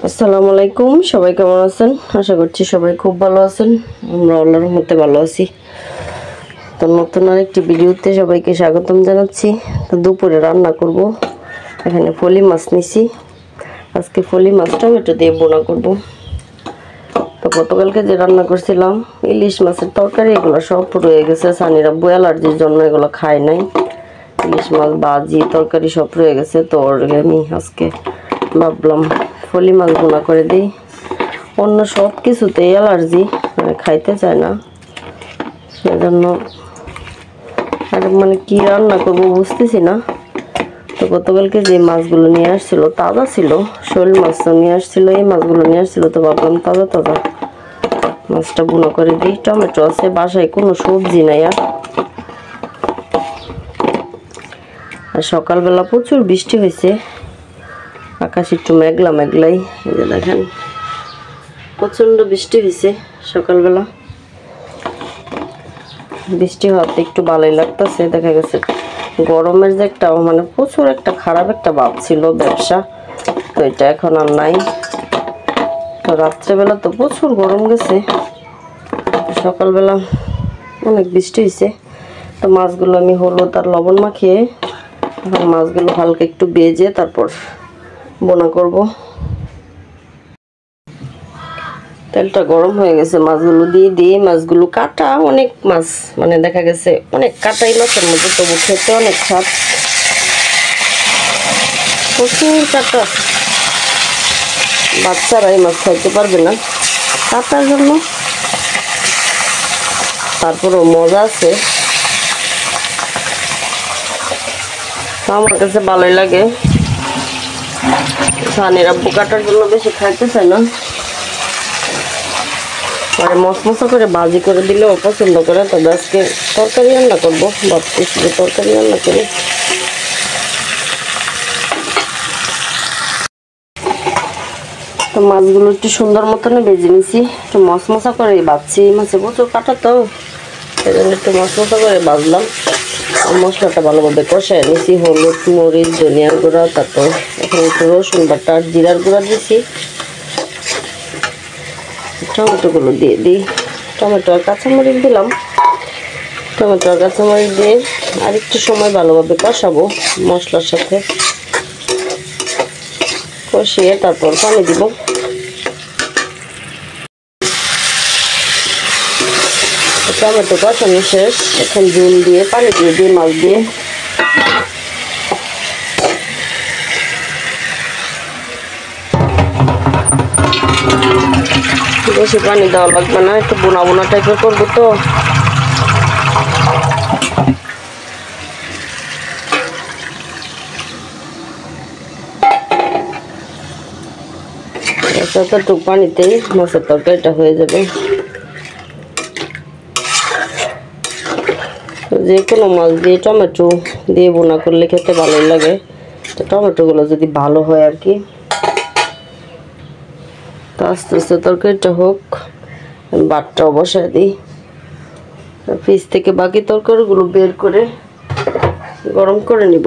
আসসালামু আলাইকুম, সবাই কেমন আছেন? আশা করছি সবাই খুব ভালো আছেন। আমরা আল্লাহর রহমতে ভালো আছি। তো নতুন আরেকটি ভিডিওতে সবাইকে স্বাগতম জানাচ্ছি। তো দুপুরে রান্না করব। এখানে ফলি মাছ নিছি। আজকে ফলি মাছ টমেটো দিয়ে বোনা করব। তো গতকালকে যে রান্না করছিলাম ইলিশ মাছের তরকারি, এগুলো সব রয়ে গেছে। সানিরা বউ অ্যালার্জির জন্য এগুলো খায় নাই। ইলিশ মাছ ভাজি তরকারি সব রয়ে গেছে। তো আমি আজকে ভাবলাম ফলি মাছ বোনা করে দিই। অন্য সব কিছুতেই অ্যালার্জি, খাইতে চায় না, সেজন্য আর কি রান্না করবো বুঝতেছি না। তো গতকালকে যে মাছগুলো নিয়ে আসছিল তাজা ছিল, শোল মাছ নিয়ে আসছিল, এই মাছগুলো নিয়ে আসছিল। তো ভাবলাম তাজা তাজা মাছটা বোনা করে দিই। টমেটো আছে বাসায়, কোনো সবজি নাই। আর সকালবেলা প্রচুর বৃষ্টি হয়েছে, আকাশ একটু মেঘলা মেঘলাই। এই যে দেখেন প্রচন্ড বৃষ্টি হয়েছে সকালবেলা। বৃষ্টি হওয়াতে একটু ভালোই লাগতেছে। দেখা গেছে গরমের যে একটা প্রচুর একটা খারাপ একটা ভাব ছিল ব্যবসা, তো এটা এখন আর নাই। তো রাত্রেবেলা তো প্রচুর গরম গেছে, সকালবেলা অনেক বৃষ্টি হয়েছে। তো মাছগুলো আমি হলুদ আর লবণ মাখিয়ে এখন মাছগুলো হালকা একটু ভেজে তারপর বোনা করব। তেলটা গরম হয়ে গেছে, মাছগুলো দিয়ে দিয়ে মাছগুলো কাটা, অনেক মাছ দেখা গেছে অনেক কাটাই মাছের মধ্যে, তবু খেতে অনেক স্বাদ। প্রচুর কাটা, বাচ্চারা এই মাছ খাইতে পারবে না কাটার জন্য, তারপরও মজা আছে। আমার কাছে ভালোই লাগে। সানির আব্বু কাটার জন্য বেশি খাইতে চায় না, মানে মশমশা করে ভাজি করে দিলেও পছন্দ করে। তবে আজকে তরকারি রান্না করবো, ভাবতেছি যে তরকারি রান্না করি। তো মাছগুলো একটু সুন্দর মতন ভেজে নিছি, একটু মশমশা করে ভাজছি। মাছে প্রচুর কাটা, তো সেই জন্য একটু মশমশা করে ভাজলাম। মশলাটা ভালোভাবে কষায় নিছি, হলুদ মরিচ ধনিয়ার গুঁড়া, তারপর এখানে একটু রসুন বাটা জিরার গুঁড়া দিছি। টমেটোগুলো দিয়ে দিই, টমেটো আর কাঁচামরিচ দিলাম। টমেটো আর কাঁচামরিচ দিয়ে আর একটু সময় ভালোভাবে কষাবো মশলার সাথে, কষিয়ে তারপর পানি দিব। টমেটো কষানো শেষ, এখন ঝোল দিয়ে পানি দিয়ে দিয়ে মাছ দিয়ে বেশি পানি দেওয়া লাগবে না, একটু বোনা বোনা টাইপের করবো। তো এতটুকু পানিতেই মাছের তরকারিটা হয়ে যাবে। যে কোনো মাছ দিয়ে টমেটো দিয়ে বোনা করলে খেতে ভালোই লাগে। তো টমেটোগুলো যদি ভালো হয় আর কি। তো আস্তে আস্তে তরকারিটা হোক, ভাতটাও বসায় দিই। ফ্রিজ থেকে বাকি তরকারিগুলো বের করে গরম করে নিব।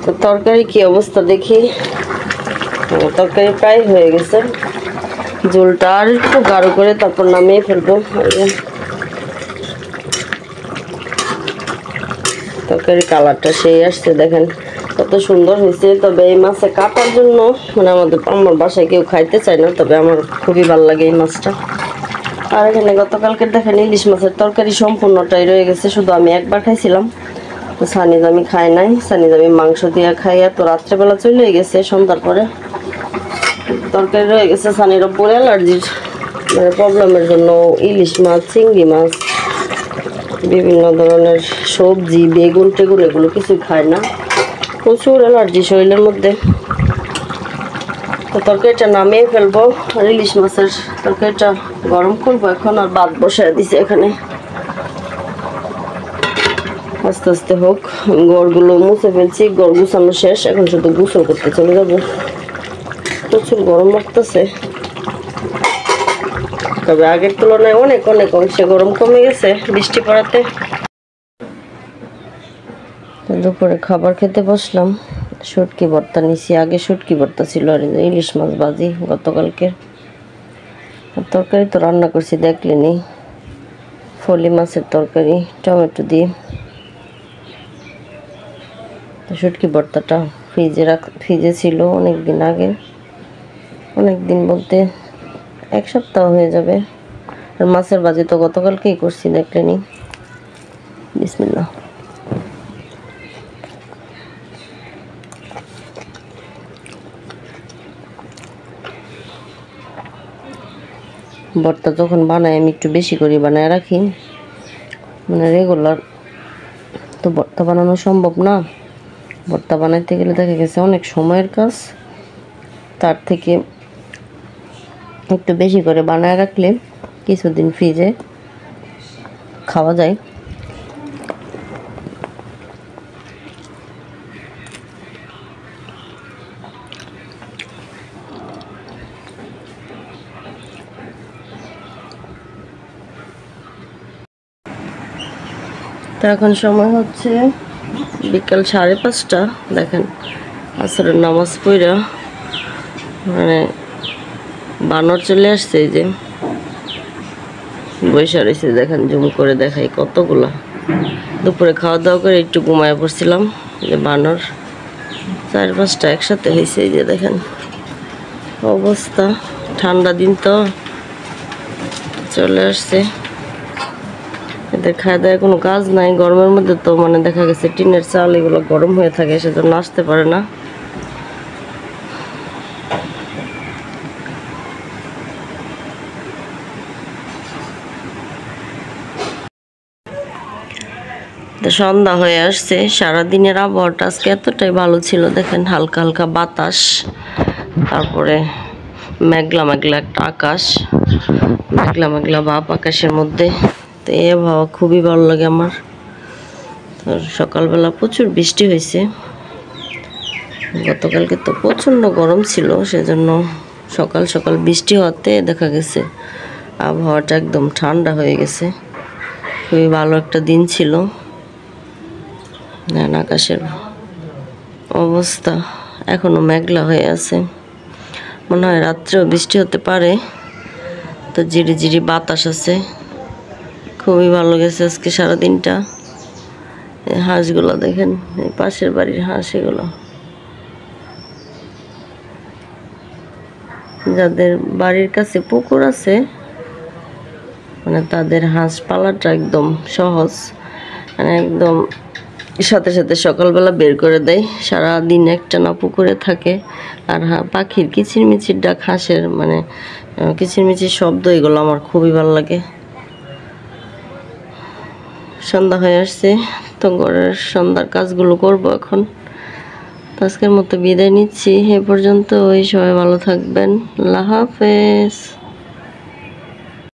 তো তরকারি কি অবস্থা দেখি। তরকারি প্রায় হয়ে গেছে, ঝোলটা আর একটু গাঢ় করে তারপর নামিয়ে ফেলবো। তরকারি কালারটা সেই আসছে, দেখেন কত সুন্দর হয়েছে। তবে এই মাছে কাটার জন্য আমার বাসায় কেউ খাইতে চায় না, তবে আমার খুবই ভালো লাগে এই মাছটা। আর এখানে গতকালকে দেখেন ইলিশ মাছের তরকারি সম্পূর্ণটাই রয়ে গেছে, শুধু আমি একবার খাইছিলাম। তো সানিজ আমি খাই নাই, সানিজ আমি মাংস দিয়ে খাইয়া তো রাত্রেবেলা চলে গেছে সন্ধ্যার পরে। তরকারি রয়ে গেছে। সানির ওপর অ্যালার্জির প্রবলেমের জন্য ইলিশ মাছ চিংড়ি মাছ বিভিন্ন ধরনের সবজি বেগুন টেগুন এগুলো কিছু খায় না, প্রচুর অ্যালার্জি শরীরের মধ্যে। তো তরকারিটা নামিয়ে ফেলবো আর ইলিশ মাছের তরকারিটা গরম করবো এখন। আর ভাত বসায় দিছে এখানে, আস্তে আস্তে হোক। ঘরগুলো মুছে ফেলছি, ঘর গুছানো শেষ, এখন শুধু গোসল করতে চলে যাবো। প্রচুর গরম লাগতেছে, তবে আগের তুলনায় অনেক অনেক অংশে গরম কমে গেছে বৃষ্টি পড়াতে। দুপুরে খাবার খেতে বসলাম। শুটকি ভর্তা নিছি, আগে শুটকি ভর্তা ছিল আর ইলিশ মাছ ভাজি গতকালকে। তরকারি তো রান্না করছি দেখলেনি, ফলি মাছের তরকারি টমেটো দিয়ে। শুটকি ভর্তাটা ফ্রিজে ছিল অনেক দিন আগে, অনেক দিন বলতে 1 সপ্তাহ হয়ে যাবে। আর মাছের ভাজি তো গতকালকেই করছি দেখলেনি। বিসমিল্লাহ। ভর্তা যখন বানাই আমি একটু বেশি করে বানায় রাখি, মানে রেগুলার তো ভর্তা বানানো সম্ভব না। ভর্তা বানাইতে গেলে দেখা গেছে অনেক সময়ের কাজ, তার থেকে একটু বেশি করে বানায় রাখলে কিছুদিন ফ্রিজে খাওয়া যায়। তো এখন সময় হচ্ছে বিকাল 5:30। দেখেন আসরের নামাজ পড়া মানে বানর চলে আসছে, এই যে বৈশা রয়েছে। দেখেন জুম করে দেখাই কতগুলা। দুপুরে খাওয়া দাওয়া করে একটু ঘুমায় পড়ছিলাম, যে বানর 4-5টা একসাথে হয়েছে। এই যে দেখেন অবস্থা, ঠান্ডা দিন তো চলে আসছে। এদের খাওয়া দাওয়া কোনো কাজ নাই, গরমের মধ্যে তো মানে দেখা গেছে টিনের চাল এগুলো গরম হয়ে থাকে, সেজন্য আসতে পারে না। তো সন্ধ্যা হয়ে আসছে, সারাদিনের আবহাওয়াটা আজকে এতটাই ভালো ছিল। দেখেন হালকা হালকা বাতাস, তারপরে মেঘলা মেঘলা একটা আকাশ, মেঘলা মেঘলা ভাব আকাশের মধ্যে। তো এই আবহাওয়া খুবই ভালো লাগে আমার। তো সকালবেলা প্রচুর বৃষ্টি হয়েছে, গতকালকে তো প্রচণ্ড গরম ছিল, সেজন্য সকাল সকাল বৃষ্টি হওয়াতে দেখা গেছে আবহাওয়াটা একদম ঠান্ডা হয়ে গেছে। খুবই ভালো একটা দিন ছিল। আকাশের অবস্থা এখনো মেঘলা হয়ে আছে, মনে হয় রাত্রেও বৃষ্টি হতে পারে। তো ঝিরি ঝিরি বাতাস আছে, খুবই ভালো গেছে আজকে সারাদিনটা। এই হাঁসগুলো দেখেন, এই পাশের বাড়ির হাঁস, এগুলো যাদের বাড়ির কাছে পুকুর আছে মানে তাদের হাঁস পালাটা একদম সহজ, মানে একদম সাথে সাথে সকালবেলা বের করে দেয়, সারাদিন একটানা পুকুরে থাকে। আর পাখির কিচিরমিচির ডাক, হাঁসের মানে কিচিরমিচির শব্দ, এগুলো আমার খুবই ভালো লাগে। সন্ধ্যা হয়ে আসছে, তো ঘরের সন্ধ্যার কাজগুলো করব এখন। আজকের মতো বিদায় নিচ্ছি, এ পর্যন্ত। ওই সবাই ভালো থাকবেন, আল্লাহ হাফেজ।